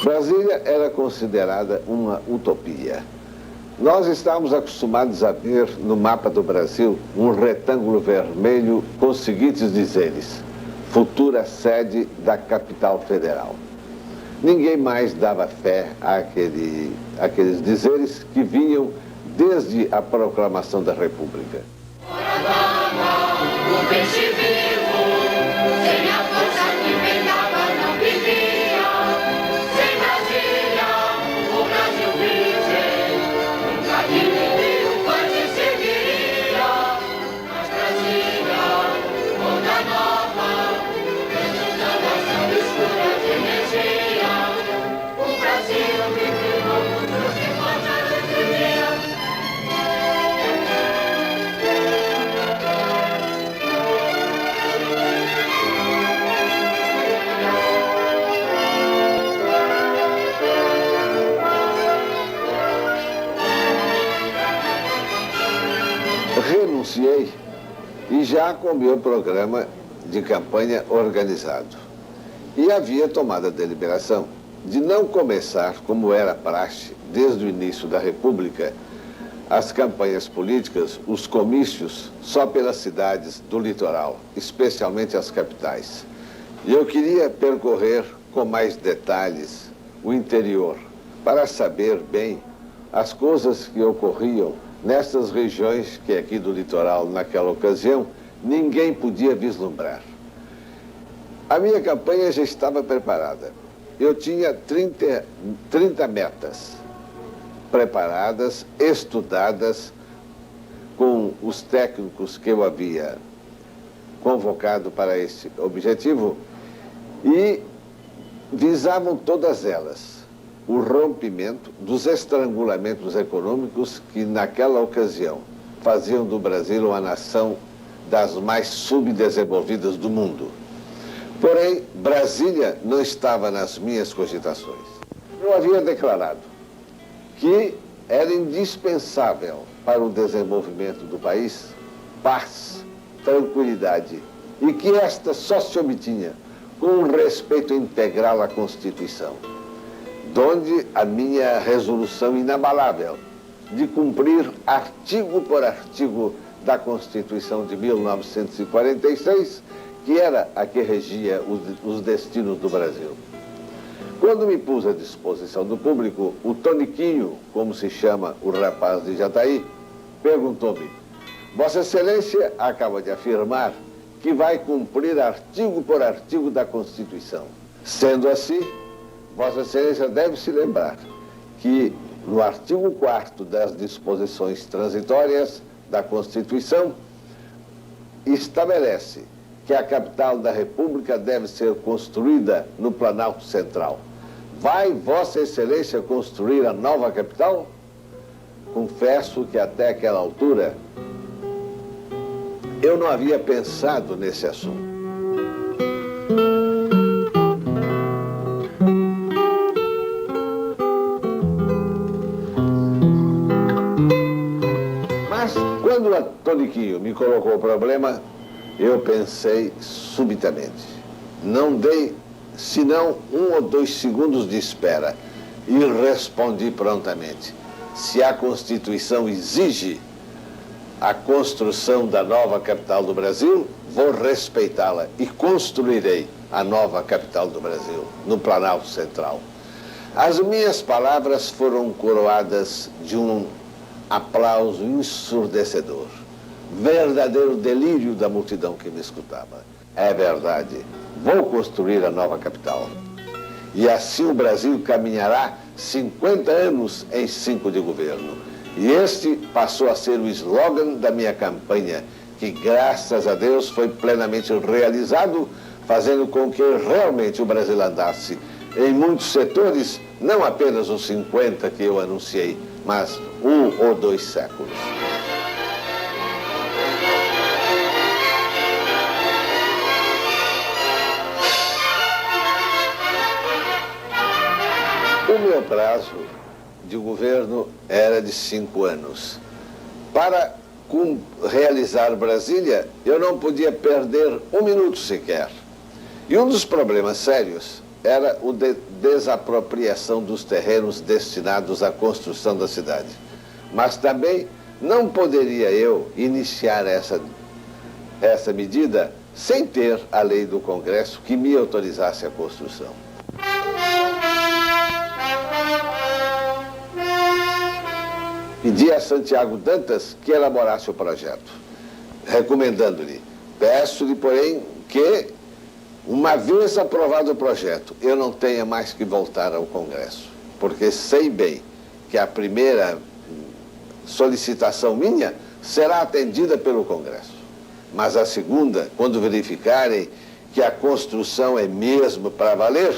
Brasília era considerada uma utopia. Nós estávamos acostumados a ver no mapa do Brasil um retângulo vermelho com os seguintes dizeres: futura sede da capital federal. Ninguém mais dava fé àqueles dizeres que vinham desde a proclamação da República. Renunciei e já com o meu programa de campanha organizado. E havia tomado a deliberação de não começar, como era praxe desde o início da República, as campanhas políticas, os comícios, só pelas cidades do litoral, especialmente as capitais. E eu queria percorrer com mais detalhes o interior, para saber bem as coisas que ocorriam nessas regiões que aqui do litoral, naquela ocasião, ninguém podia vislumbrar. A minha campanha já estava preparada. Eu tinha 30 metas preparadas, estudadas, com os técnicos que eu havia convocado para esse objetivo, e visavam todas elas o rompimento dos estrangulamentos econômicos que, naquela ocasião, faziam do Brasil uma nação das mais subdesenvolvidas do mundo. Porém, Brasília não estava nas minhas cogitações. Eu havia declarado que era indispensável para o desenvolvimento do país paz, tranquilidade, e que esta só se obtinha com um respeito integral à Constituição, donde a minha resolução inabalável de cumprir artigo por artigo da Constituição de 1946, que era a que regia os destinos do Brasil. Quando me pus à disposição do público, o Toniquinho, como se chama o rapaz de Jataí, perguntou-me: Vossa Excelência acaba de afirmar que vai cumprir artigo por artigo da Constituição. Sendo assim, Vossa Excelência deve se lembrar que no artigo 4º das disposições transitórias da Constituição estabelece que a capital da República deve ser construída no Planalto Central. Vai Vossa Excelência construir a nova capital? Confesso que até aquela altura eu não havia pensado nesse assunto. Mas quando a Toniquinho me colocou o problema, eu pensei subitamente. Não dei senão 1 ou 2 segundos de espera e respondi prontamente: se a Constituição exige a construção da nova capital do Brasil, vou respeitá-la e construirei a nova capital do Brasil, no Planalto Central. As minhas palavras foram coroadas de um aplauso ensurdecedor. Verdadeiro delírio da multidão que me escutava. É verdade, vou construir a nova capital. E assim o Brasil caminhará 50 anos em 5 de governo. E este passou a ser o slogan da minha campanha, que graças a Deus foi plenamente realizado, fazendo com que realmente o Brasil andasse em muitos setores, não apenas os 50 que eu anunciei, mas 1 ou 2 séculos. O meu prazo de governo era de 5 anos. Para realizar Brasília, eu não podia perder 1 minuto sequer. E um dos problemas sérios era o de desapropriação dos terrenos destinados à construção da cidade. Mas também não poderia eu iniciar essa medida sem ter a lei do Congresso que me autorizasse a construção. Pedi a Santiago Dantas que elaborasse o projeto, recomendando-lhe, peço-lhe, porém, que, uma vez aprovado o projeto, eu não tenha mais que voltar ao Congresso, porque sei bem que a primeira solicitação minha será atendida pelo Congresso. Mas a segunda, quando verificarem que a construção é mesmo para valer,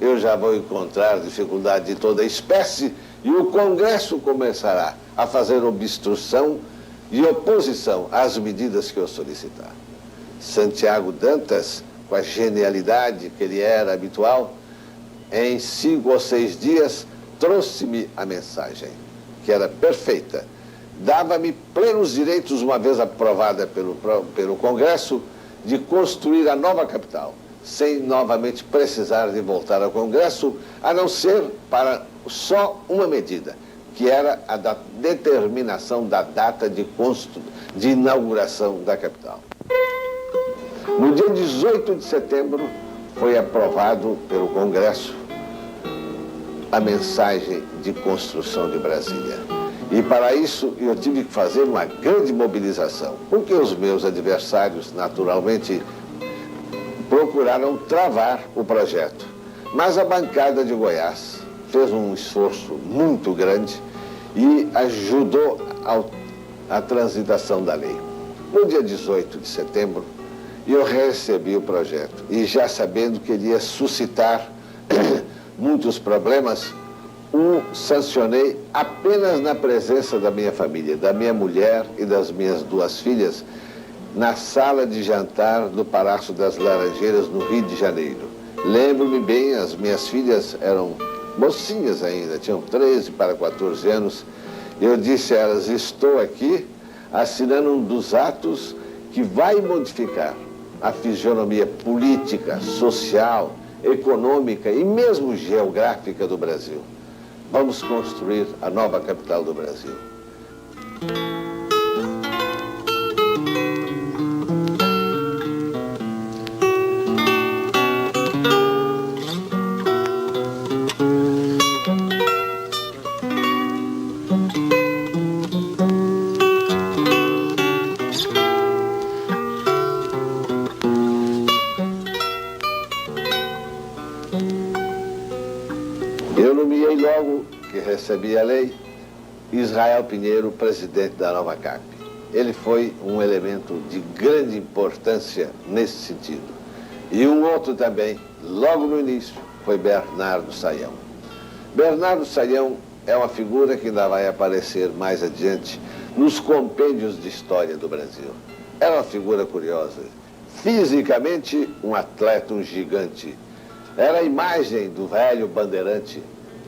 eu já vou encontrar dificuldade de toda espécie e o Congresso começará a fazer obstrução e oposição às medidas que eu solicitar. Santiago Dantas, com a genialidade que lhe era habitual, em 5 ou 6 dias trouxe-me a mensagem, que era perfeita. Dava-me plenos direitos, uma vez aprovada pelo Congresso, de construir a nova capital, sem novamente precisar de voltar ao Congresso, a não ser para só uma medida, que era a da determinação da data de inauguração da capital. No dia 18 de setembro, foi aprovado pelo Congresso a mensagem de construção de Brasília. E para isso eu tive que fazer uma grande mobilização, porque os meus adversários, naturalmente, procuraram travar o projeto. Mas a bancada de Goiás fez um esforço muito grande e ajudou a transitação da lei. No dia 18 de setembro, eu recebi o projeto e, já sabendo que ele ia suscitar muitos problemas, o sancionei apenas na presença da minha família, da minha mulher e das minhas 2 filhas, na sala de jantar do Palácio das Laranjeiras, no Rio de Janeiro. Lembro-me bem, as minhas filhas eram mocinhas ainda, tinham 13 para 14 anos. Eu disse a elas, estou aqui assinando um dos atos que vai modificar a fisionomia política, social, econômica e mesmo geográfica do Brasil. Vamos construir a nova capital do Brasil. Eu nomeei logo que recebi a lei Israel Pinheiro, presidente da nova CAP. Ele foi um elemento de grande importância nesse sentido. E um outro também, logo no início, foi Bernardo Sayão. Bernardo Sayão é uma figura que ainda vai aparecer mais adiante nos compêndios de história do Brasil. Era uma figura curiosa. Fisicamente, um atleta, um gigante. Era a imagem do velho bandeirante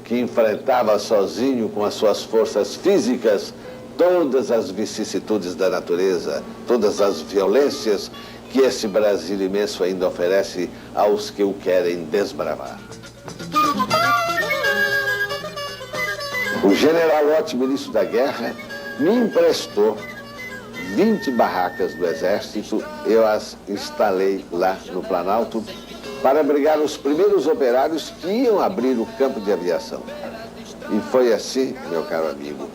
que enfrentava sozinho, com as suas forças físicas, todas as vicissitudes da natureza, todas as violências que esse Brasil imenso ainda oferece aos que o querem desbravar. O general Lott, ministro da Guerra, me emprestou 20 barracas do Exército, eu as instalei lá no Planalto, para abrigar os primeiros operários que iam abrir o campo de aviação. E foi assim, meu caro amigo,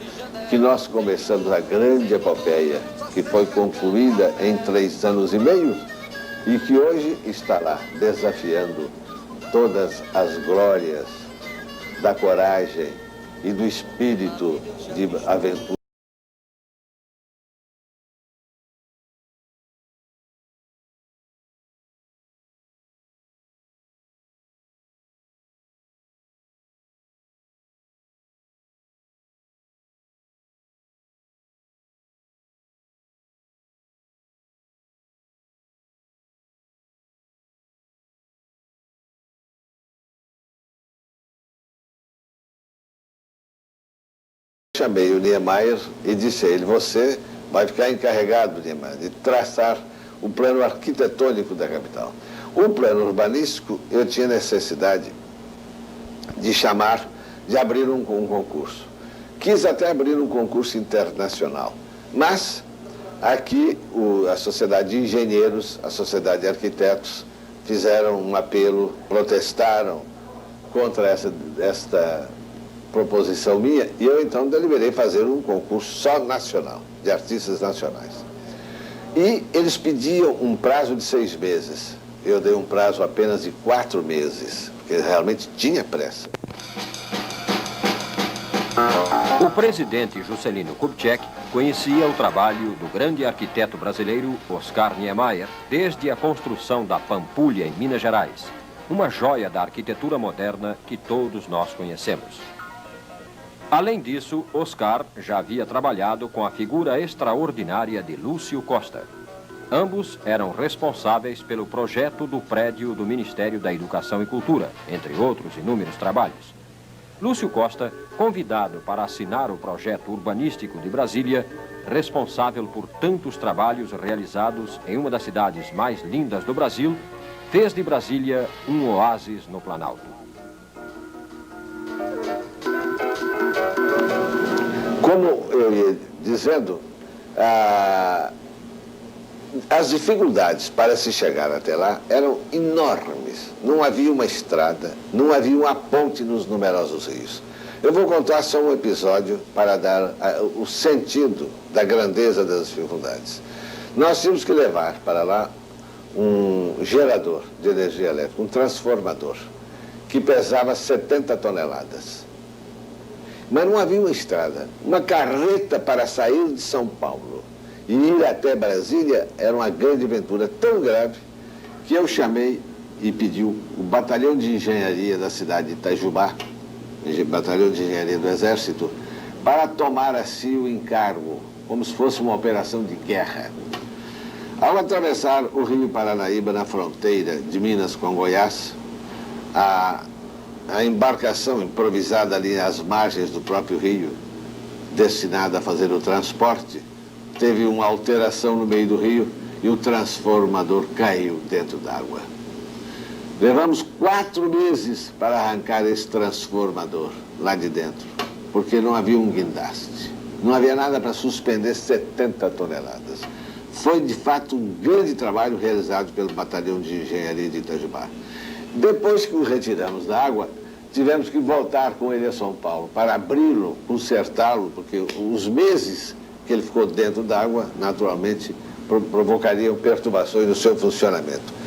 que nós começamos a grande epopeia, que foi concluída em 3 anos e meio e que hoje está lá, desafiando todas as glórias da coragem e do espírito de aventura. Chamei o Niemeyer e disse a ele, você vai ficar encarregado, Niemeyer, de traçar o plano arquitetônico da capital. O plano urbanístico, eu tinha necessidade de abrir um concurso. Quis até abrir um concurso internacional, mas aqui a Sociedade de Engenheiros, a Sociedade de Arquitetos fizeram um apelo, protestaram contra esta proposição minha, e eu então deliberei fazer um concurso só nacional, de artistas nacionais. E eles pediam um prazo de 6 meses. Eu dei um prazo apenas de 4 meses, porque realmente tinha pressa. O presidente Juscelino Kubitschek conhecia o trabalho do grande arquiteto brasileiro Oscar Niemeyer desde a construção da Pampulha, em Minas Gerais, uma joia da arquitetura moderna que todos nós conhecemos. Além disso, Oscar já havia trabalhado com a figura extraordinária de Lúcio Costa. Ambos eram responsáveis pelo projeto do prédio do Ministério da Educação e Cultura, entre outros inúmeros trabalhos. Lúcio Costa, convidado para assinar o projeto urbanístico de Brasília, responsável por tantos trabalhos realizados em uma das cidades mais lindas do Brasil, fez de Brasília um oásis no Planalto. Como eu ia dizendo, as dificuldades para se chegar até lá eram enormes. Não havia uma estrada, não havia uma ponte nos numerosos rios. Eu vou contar só um episódio para dar o sentido da grandeza das dificuldades. Nós tínhamos que levar para lá um gerador de energia elétrica, um transformador, que pesava 70 toneladas. Mas não havia uma estrada. Uma carreta para sair de São Paulo e ir até Brasília era uma grande aventura tão grave que eu chamei e pedi o batalhão de engenharia da cidade de Itajubá, batalhão de engenharia do Exército, para tomar assim o encargo, como se fosse uma operação de guerra. Ao atravessar o rio Paranaíba na fronteira de Minas com Goiás, a embarcação improvisada ali às margens do próprio rio, destinada a fazer o transporte, teve uma alteração no meio do rio e o transformador caiu dentro d'água. Levamos 4 meses para arrancar esse transformador lá de dentro, porque não havia um guindaste, não havia nada para suspender 70 toneladas. Foi, de fato, um grande trabalho realizado pelo Batalhão de Engenharia de Itajubá. Depois que o retiramos da água, tivemos que voltar com ele a São Paulo para abri-lo, consertá-lo, porque os meses que ele ficou dentro d'água, naturalmente, provocariam perturbações no seu funcionamento.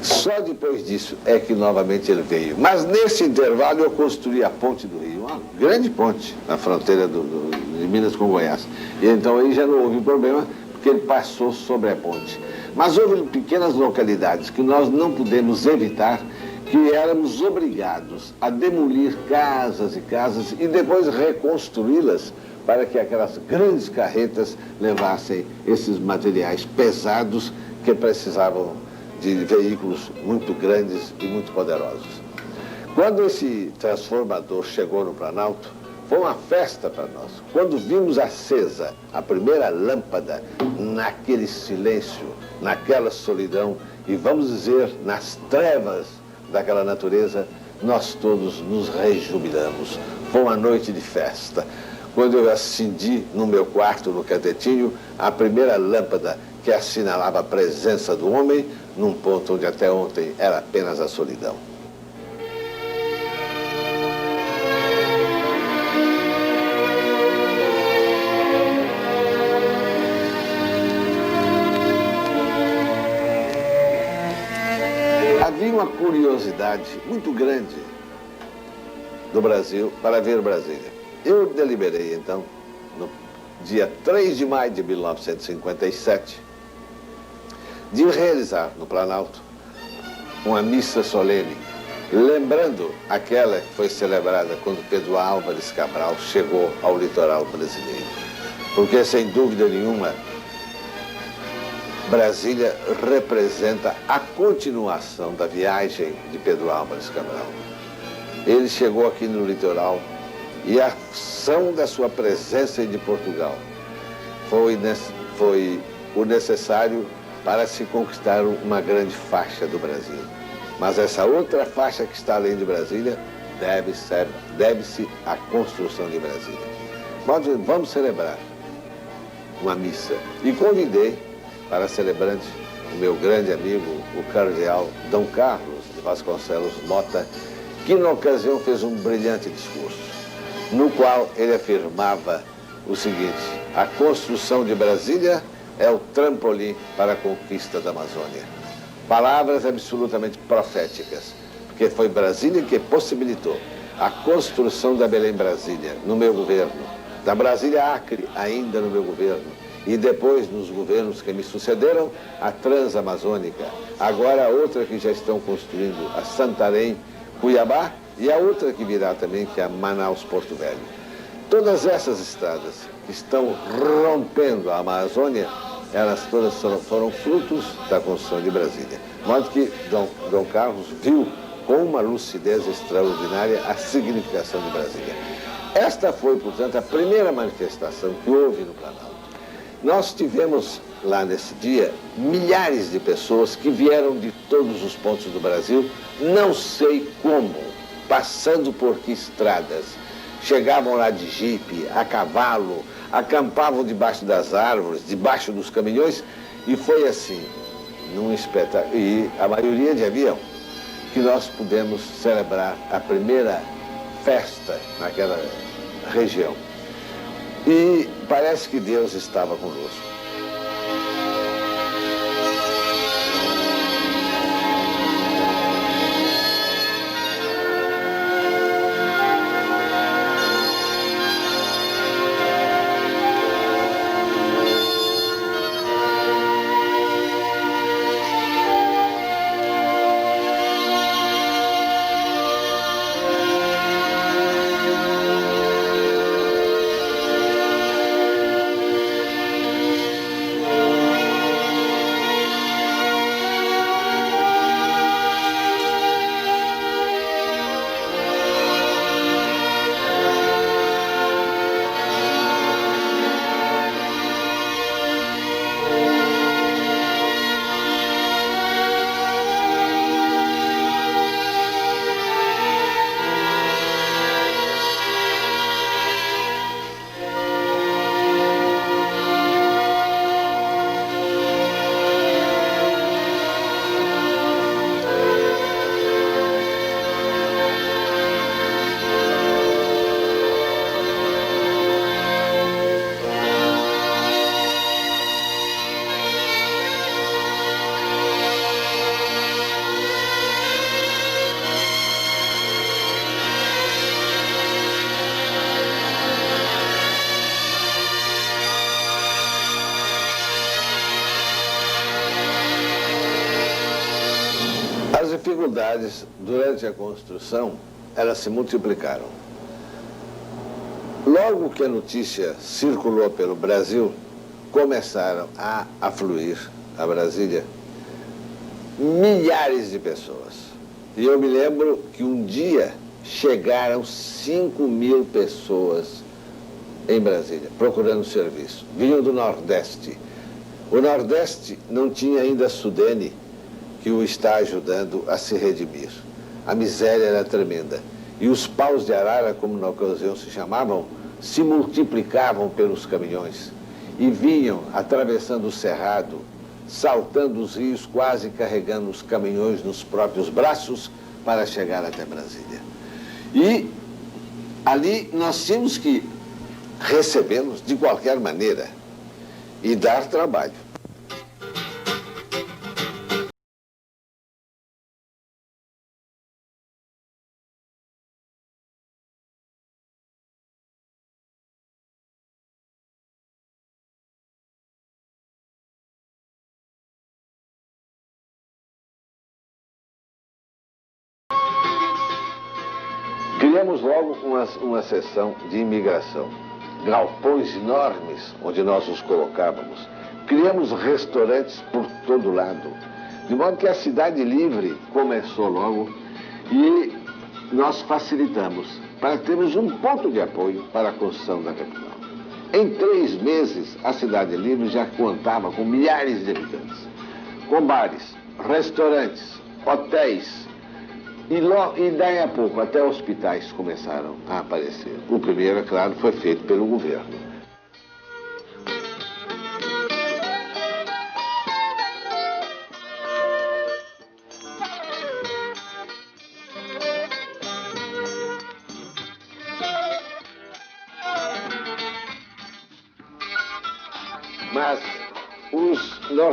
Só depois disso é que novamente ele veio. Mas nesse intervalo eu construí a ponte do Rio, uma grande ponte na fronteira de Minas com Goiás. E então aí já não houve problema, porque ele passou sobre a ponte. Mas houve pequenas localidades que nós não pudemos evitar, que éramos obrigados a demolir casas e casas e depois reconstruí-las para que aquelas grandes carretas levassem esses materiais pesados que precisavam de veículos muito grandes e muito poderosos. Quando esse transformador chegou no Planalto, foi uma festa para nós. Quando vimos acesa a primeira lâmpada, naquele silêncio, naquela solidão, e vamos dizer, nas trevas daquela natureza, nós todos nos rejubilamos. Foi uma noite de festa. Quando eu acendi no meu quarto, no catetinho, a primeira lâmpada que assinalava a presença do homem num ponto onde até ontem era apenas a solidão. Havia uma curiosidade muito grande do Brasil para ver Brasília. Eu deliberei, então, no dia 3 de maio de 1957, de realizar no Planalto uma missa solene, lembrando aquela que foi celebrada quando Pedro Álvares Cabral chegou ao litoral brasileiro. Porque, sem dúvida nenhuma, Brasília representa a continuação da viagem de Pedro Álvares Cabral. Ele chegou aqui no litoral e a ação da sua presença de Portugal foi o necessário para se conquistar uma grande faixa do Brasil. Mas essa outra faixa que está além de Brasília deve-se à construção de Brasília. Vamos celebrar uma missa. E convidei para celebrante o meu grande amigo, o cardeal Dom Carlos de Vasconcelos Mota, que na ocasião fez um brilhante discurso, no qual ele afirmava o seguinte: a construção de Brasília é o trampolim para a conquista da Amazônia. Palavras absolutamente proféticas, porque foi Brasília que possibilitou a construção da Belém Brasília no meu governo, da Brasília Acre ainda no meu governo, e depois nos governos que me sucederam, a Transamazônica, agora a outra que já estão construindo, a Santarém, Cuiabá, e a outra que virá também, que é a Manaus-Porto Velho. Todas essas estradas que estão rompendo a Amazônia, elas todas foram frutos da construção de Brasília. De modo que Dom Carlos viu com uma lucidez extraordinária a significação de Brasília. Esta foi, portanto, a primeira manifestação que houve no Planalto. Nós tivemos lá nesse dia milhares de pessoas que vieram de todos os pontos do Brasil, não sei como, passando por que estradas. Chegavam lá de jipe, a cavalo, acampavam debaixo das árvores, debaixo dos caminhões, e foi assim, num espetáculo, e a maioria de avião, que nós pudemos celebrar a primeira festa naquela região. E parece que Deus estava conosco. As dificuldades durante a construção, elas se multiplicaram. Logo que a notícia circulou pelo Brasil, começaram a afluir a Brasília milhares de pessoas. E eu me lembro que um dia chegaram 5.000 pessoas em Brasília, procurando serviço. Vinham do Nordeste. O Nordeste não tinha ainda a Sudene, que o está ajudando a se redimir. A miséria era tremenda. E os paus de arara, como na ocasião se chamavam, se multiplicavam pelos caminhões e vinham atravessando o cerrado, saltando os rios, quase carregando os caminhões nos próprios braços para chegar até Brasília. E ali nós tínhamos que recebê-los de qualquer maneira e dar trabalho. Criamos logo uma seção de imigração, galpões enormes onde nós os colocávamos. Criamos restaurantes por todo lado, de modo que a Cidade Livre começou logo e nós facilitamos para termos um ponto de apoio para a construção da capital. Em 3 meses, a Cidade Livre já contava com milhares de habitantes. com bares, restaurantes, hotéis. E daí a pouco até hospitais começaram a aparecer. O primeiro, é claro, foi feito pelo governo. Mas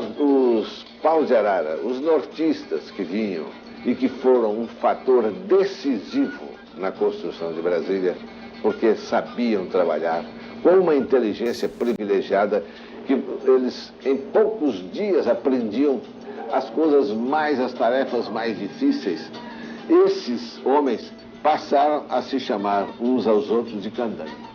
os paus de arara, os nortistas que vinham e que foram um fator decisivo na construção de Brasília, porque sabiam trabalhar com uma inteligência privilegiada, que eles em poucos dias aprendiam as tarefas mais difíceis. Esses homens passaram a se chamar uns aos outros de candango.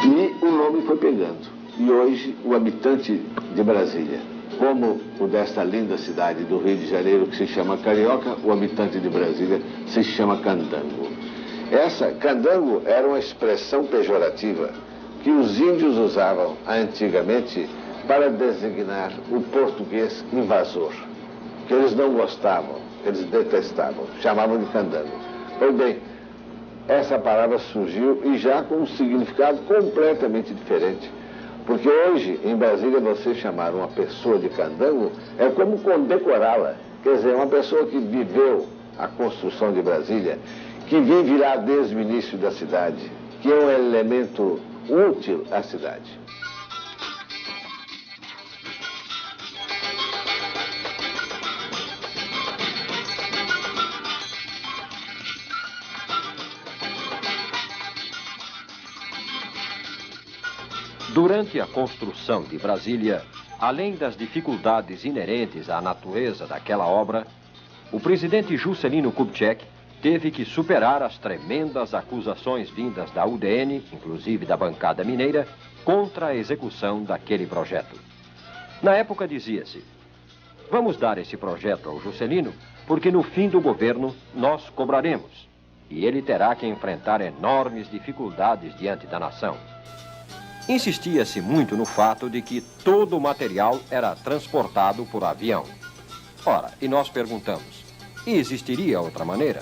E o nome foi pegando. E hoje o habitante de Brasília, como o desta linda cidade do Rio de Janeiro, que se chama Carioca, o habitante de Brasília se chama candango. Essa candango era uma expressão pejorativa que os índios usavam antigamente para designar o português invasor, que eles não gostavam, que eles detestavam, chamavam de candango. Pois bem, essa palavra surgiu e já com um significado completamente diferente. Porque hoje, em Brasília, você chamar uma pessoa de candango é como condecorá-la. Quer dizer, uma pessoa que viveu a construção de Brasília, que vive lá desde o início da cidade, que é um elemento útil à cidade. Durante a construção de Brasília, além das dificuldades inerentes à natureza daquela obra, o presidente Juscelino Kubitschek teve que superar as tremendas acusações vindas da UDN, inclusive da bancada mineira, contra a execução daquele projeto. Na época dizia-se: vamos dar esse projeto ao Juscelino, porque no fim do governo nós cobraremos, e ele terá que enfrentar enormes dificuldades diante da nação. Insistia-se muito no fato de que todo o material era transportado por avião. Ora, e nós perguntamos, existiria outra maneira?